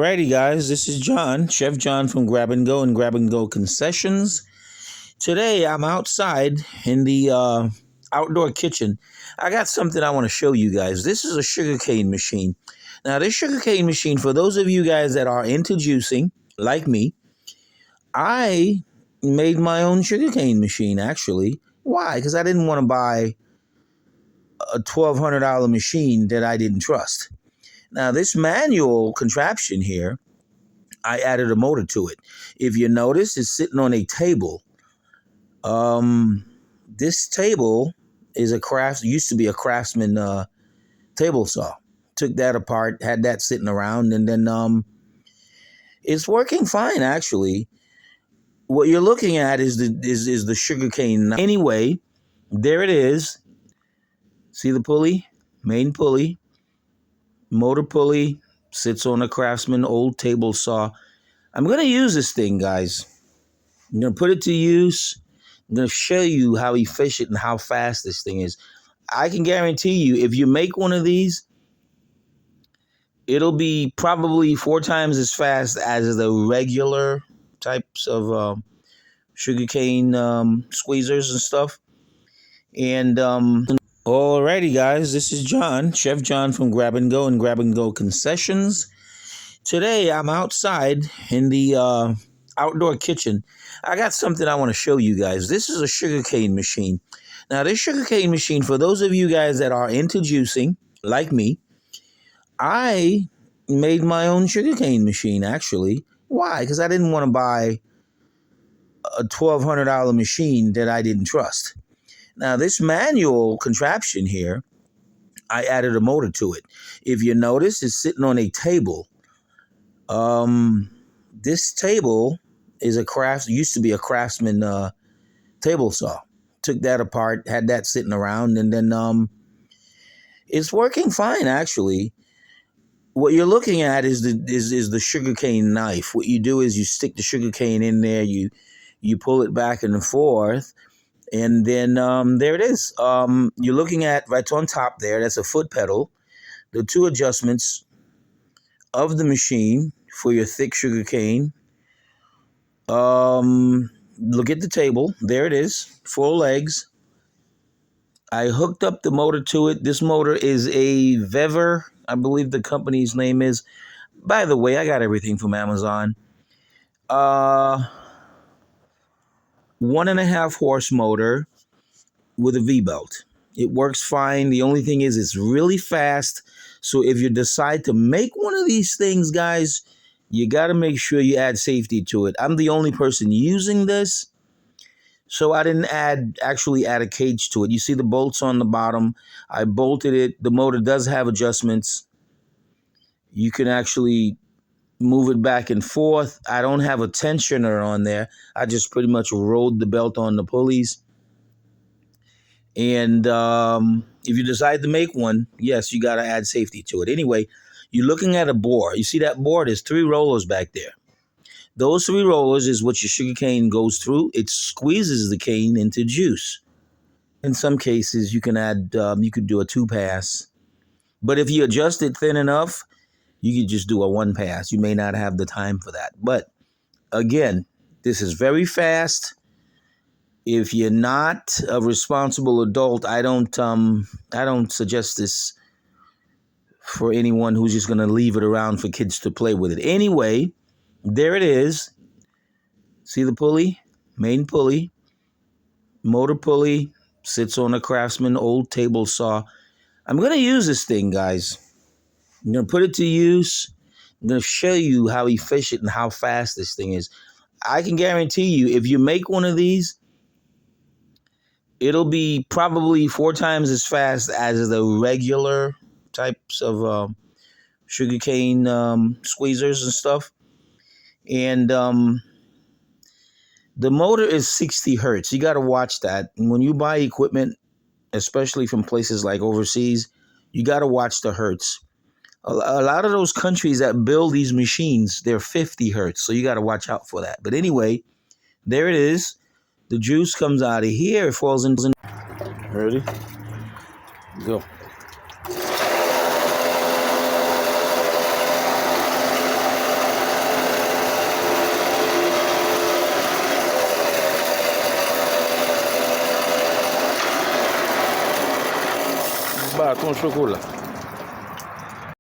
Alrighty, guys, this is John, Chef John from Grab and Go and Grab and Go Concessions. Today, I'm outside in the outdoor kitchen. I got something I want to show you guys. This is a sugarcane machine. Now, this sugarcane machine, for those of you guys that are into juicing, like me, I made my own sugarcane machine, actually. Why? Because I didn't want to buy a $1,200 machine that I didn't trust. Now, this manual contraption here, I added a motor to it. If you notice, it's sitting on a table. This table is used to be a Craftsman table saw. Took that apart, had that sitting around, and then it's working fine, actually. What you're looking at is the sugarcane. Anyway, there it is. See the pulley? Main pulley. Motor pulley. Sits on a Craftsman old table saw. I'm going to use this thing, guys. I'm going to put it to use. I'm going to show you how efficient and how fast this thing is. I can guarantee you, if you make one of these, it'll be probably 4 times as fast as the regular types of sugarcane squeezers and stuff. And alrighty, guys, this is John, Chef John from Grab and Go and Grab and Go Concessions. Today, I'm outside in the outdoor kitchen. I got something I want to show you guys. This is a sugarcane machine. Now, this sugarcane machine, for those of you guys that are into juicing, like me, I made my own sugarcane machine, actually. Why? Because I didn't want to buy a $1,200 machine that I didn't trust. Now, this manual contraption here, I added a motor to it. If you notice, it's sitting on a table. This table is used to be a Craftsman table saw. Took that apart, had that sitting around, and then it's working fine, actually. What you're looking at is the sugarcane knife. What you do is you stick the sugarcane in there, you pull it back and forth, and then there it is. You're looking at right on top there, that's a foot pedal. The 2 adjustments of the machine for your thick sugarcane. Look at the table. There it is. 4 legs. I hooked up the motor to it. This motor is a Vever, I believe the company's name is. By the way, I got everything from Amazon. 1.5 horse motor with a V-belt. It works fine. The only thing is it's really fast. So if you decide to make one of these things, guys, you got to make sure you add safety to it. I'm the only person using this, so I didn't actually add a cage to it. You see the bolts on the bottom. I bolted it. The motor does have adjustments. You can actually move it back and forth. I don't have a tensioner on there. I just pretty much rolled the belt on the pulleys. And if you decide to make one, yes, you got to add safety to it. Anyway, you're looking at a bore. You see that bore? There's 3 rollers back there. Those 3 rollers is what your sugar cane goes through. It squeezes the cane into juice. In some cases, you can add, you could do a 2-pass. But if you adjust it thin enough, you could just do a 1-pass. You may not have the time for that. But again, this is very fast. If you're not a responsible adult, I don't suggest this for anyone who's just going to leave it around for kids to play with it. Anyway, there it is. See the pulley? Main pulley. Motor pulley. Sits on a Craftsman old table saw. I'm going to use this thing, guys. I'm going to put it to use. I'm going to show you how efficient and how fast this thing is. I can guarantee you, if you make one of these, it'll be probably 4 times as fast as the regular types of sugarcane squeezers and stuff. And the motor is 60 hertz. You got to watch that. And when you buy equipment, especially from places like overseas, you got to watch the hertz. A lot of those countries that build these machines, they're 50 hertz. So you got to watch out for that. But anyway, there it is. The juice comes out of here. It falls into... Ready? Go. ton chocolat.